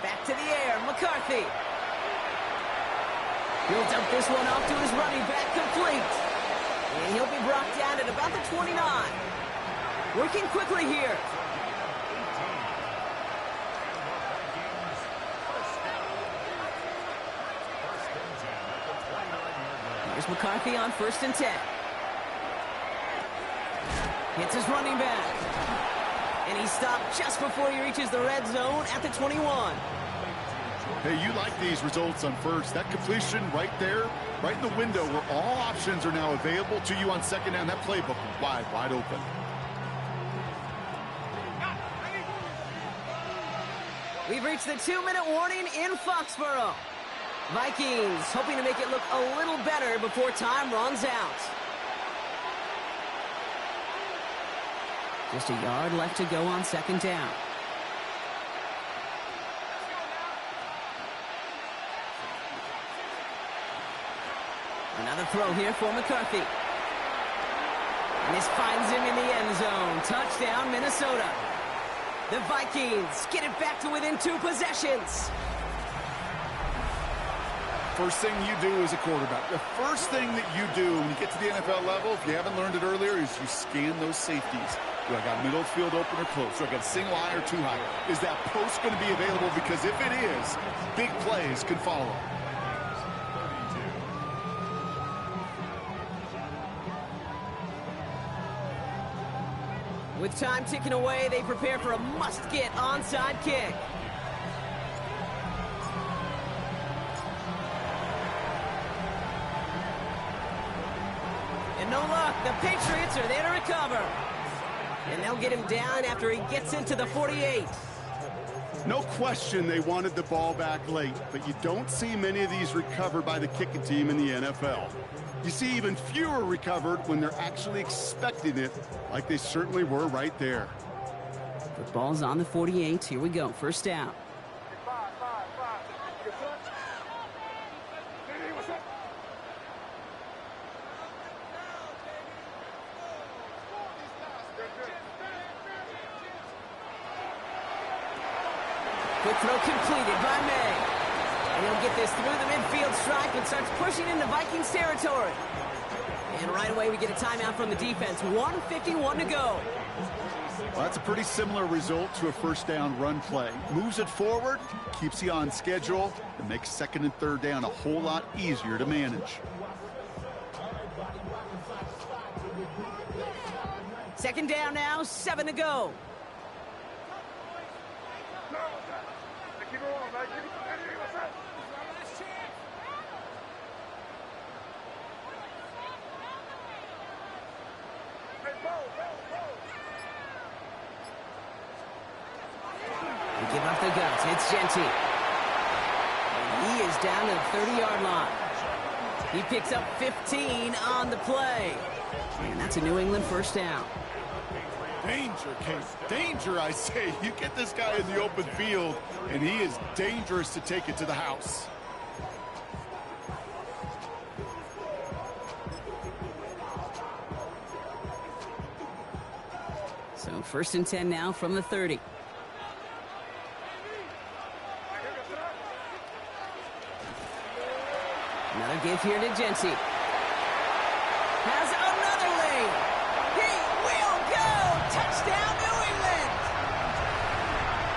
Back to the air, McCarthy. He'll dump this one off to his running back, complete. And he'll be brought down at about the 29. Working quickly here. Here's McCarthy on 1st and 10. Hits his running back. And he stopped just before he reaches the red zone at the 21. Hey, you like these results on 1st. That completion right there, right in the window where all options are now available to you on 2nd down. That playbook wide open. We've reached the 2-minute warning in Foxborough. Vikings hoping to make it look a little better before time runs out. Just a yard left to go on 2nd down. Another throw here for McCarthy. And this finds him in the end zone. Touchdown, Minnesota. The Vikings get it back to within 2 possessions. First thing you do as a quarterback, the first thing that you do when you get to the NFL level, if you haven't learned it earlier, is you scan those safeties. Do I got middle field open or close? Do I got a single high or two high? Is that post going to be available? Because if it is, big plays can follow. With time ticking away, they prepare for a must-get onside kick. And no luck, the Patriots are there to recover. And they'll get him down after he gets into the 48. No question they wanted the ball back late, but you don't see many of these recovered by the kicking team in the NFL. You see even fewer recovered when they're actually expecting it, like they certainly were right there. The ball's on the 48. Here we go. First down. Quick throw completed by May. And he'll get this through the midfield stripe and starts pushing into Vikings territory. And right away we get a timeout from the defense. 1:51 to go. Well, that's a pretty similar result to a first down run play. Moves it forward, keeps you on schedule, and makes second and third down a whole lot easier to manage. Second down now, 7 to go. They give up the guts. It's Genty. And he is down to the 30-yard line. He picks up 15 on the play. And that's a New England first down. Danger, Case. Danger, I say. You get this guy in the open field, and he is dangerous to take it to the house. So first and 10 now from the 30. Another give here to Genty. Has another lane. He will go. Touchdown, New England.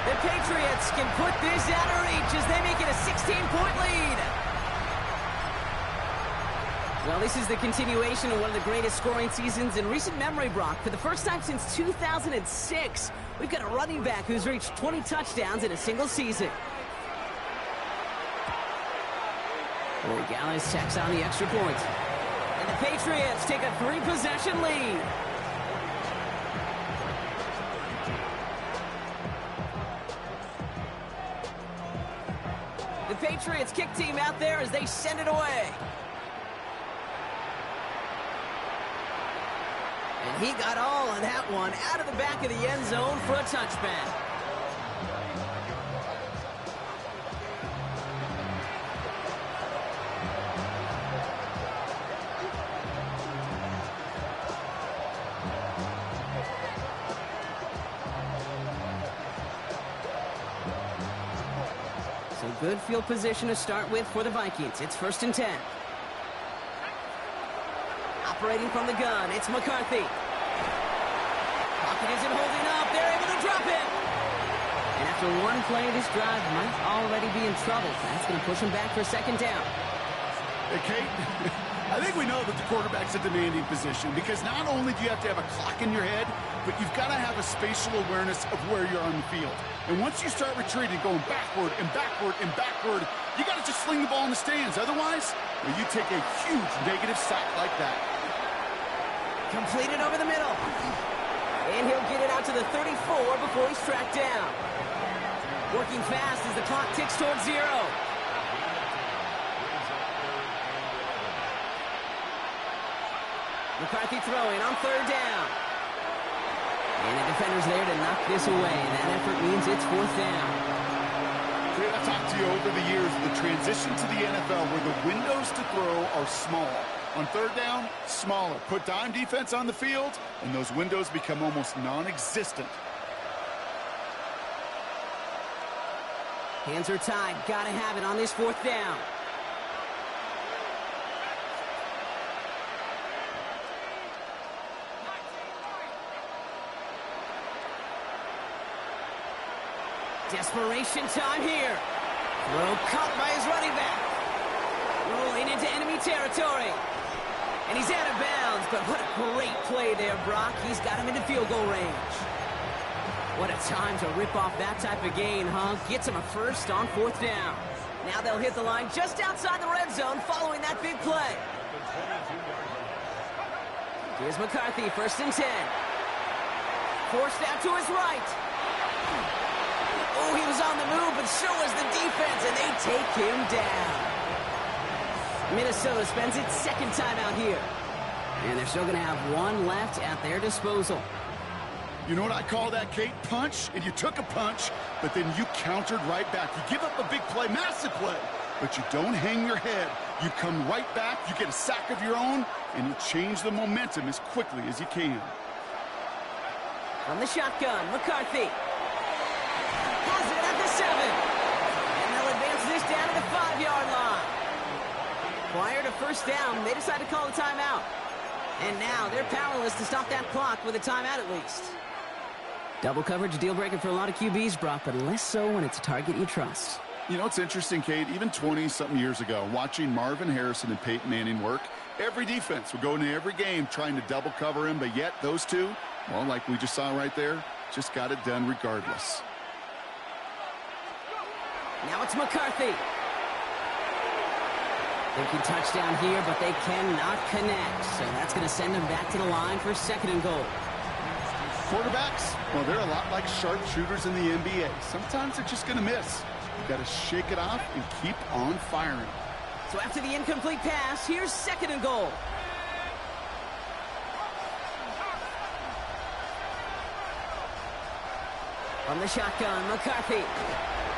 The Patriots can put this out of reach as they make it a 16-point lead. Well, this is the continuation of one of the greatest scoring seasons in recent memory, Brock. For the first time since 2006, we've got a running back who's reached 20 touchdowns in a single season. Corey Gallis checks on the extra point. And the Patriots take a 3-possession lead. The Patriots kick team out there as they send it away. And he got all of that one out of the back of the end zone for a touchback. So good field position to start with for the Vikings. It's first and 10. Operating from the gun, it's McCarthy. Pocket isn't holding up. They're able to drop it. And after one play, this drive might already be in trouble. That's going to push him back for second down. Hey, Kate, I think we know that the quarterback's a demanding position because not only do you have to have a clock in your head, but you've got to have a spatial awareness of where you're on the field. And once you start retreating, going backward and backward and backward, you got to just sling the ball in the stands. Otherwise, well, you take a huge negative sack like that. Completed over the middle. And he'll get it out to the 34 before he's tracked down. Working fast as the clock ticks towards 0. McCarthy throwing on third down. And the defender's there to knock this away. That effort means it's fourth down. I've talked to you over the years, the transition to the NFL where the windows to throw are small. On third down, smaller. Put dime defense on the field, and those windows become almost non-existent. Hands are tied. Gotta have it on this fourth down. Desperation time here. Throw caught by his running back. Rolling into enemy territory. And he's out of bounds, but what a great play there, Brock. He's got him into field goal range. What a time to rip off that type of gain, huh? Gets him a first on 4th down. Now they'll hit the line just outside the red zone following that big play. Here's McCarthy, 1st and 10. Forced out to his right. Oh, he was on the move, but so was the defense, and they take him down. Minnesota spends its 2nd timeout here. And they're still going to have one left at their disposal. You know what I call that, Kate? Punch, and you took a punch, but then you countered right back. You give up a big play, massive play, but you don't hang your head. You come right back, you get a sack of your own, and you change the momentum as quickly as you can. From the shotgun, McCarthy. Has it at the 7. And they'll advance this down to the 5-yard line. Prior to 1st down, they decide to call a timeout. And now they're powerless to stop that clock with a timeout at least. Double coverage deal breaker for a lot of QBs, Brock, but less so when it's a target you trust. You know, it's interesting, Kate, even 20-something years ago, watching Marvin Harrison and Peyton Manning work, every defense would go into every game trying to double cover him, but yet those two, well, like we just saw right there, just got it done regardless. Now it's McCarthy. Thinking touchdown here, but they cannot connect. So that's going to send them back to the line for 2nd and goal. Quarterbacks, well, they're a lot like sharpshooters in the NBA. Sometimes they're just going to miss. You got to shake it off and keep on firing. So after the incomplete pass, here's 2nd and goal. From the shotgun, McCarthy.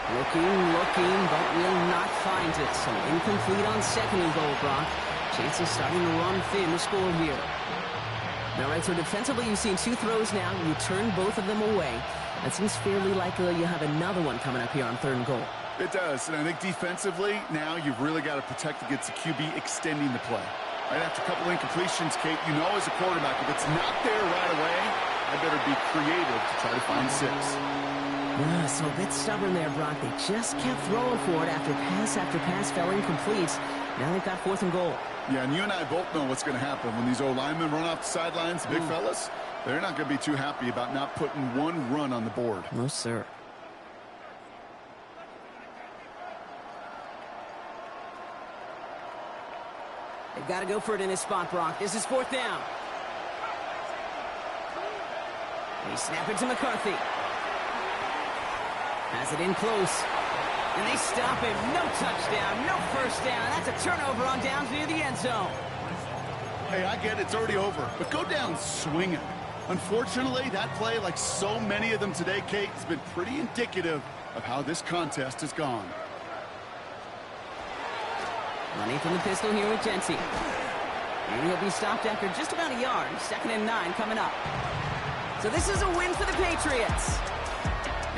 Looking, but will not find it. So incomplete on 2nd and goal, Brock. Chances starting to run thin to score here. All right, so defensively, you've seen 2 throws now. You turn both of them away. That seems fairly likely you have another one coming up here on 3rd and goal. It does, and I think defensively, now you've really got to protect against the QB extending the play. Right after a couple incompletions, Kate, you know as a quarterback, if it's not there right away, I better be creative to try to find 6. Yeah, so a bit stubborn there, Brock. They just kept throwing for it after pass fell incomplete. Now they've got 4th and goal. Yeah, and you and I both know what's going to happen. When these O-linemen run off the sidelines, the big fellas, they're not going to be too happy about not putting one run on the board. No, sir. They've got to go for it in this spot, Brock. This is 4th down. They snap it to McCarthy. Has it in close. And they stop him. No touchdown, no 1st down. That's a turnover on downs near the end zone. Hey, I get it. It's already over. But go down swinging. Unfortunately, that play, like so many of them today, Kate, has been pretty indicative of how this contest has gone. Running from the pistol here with Jency. And he'll be stopped after just about a yard. 2nd and 9 coming up. So this is a win for the Patriots.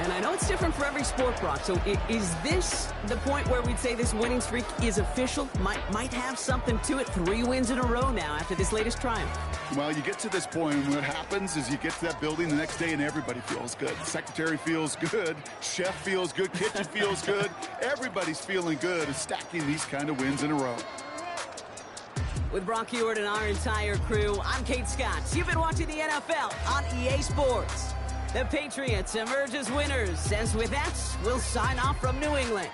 And I know it's different for every sport, Brock. So is this the point where we'd say this winning streak is official? Might have something to it. 3 wins in a row now after this latest triumph. Well, you get to this point, and what happens is you get to that building the next day, and everybody feels good. Secretary feels good. Chef feels good. Kitchen feels good. Everybody's feeling good of stacking these kind of wins in a row. With Brock Heward and our entire crew, I'm Kate Scott. You've been watching the NFL on EA Sports. The Patriots emerge as winners, as with that, we'll sign off from New England.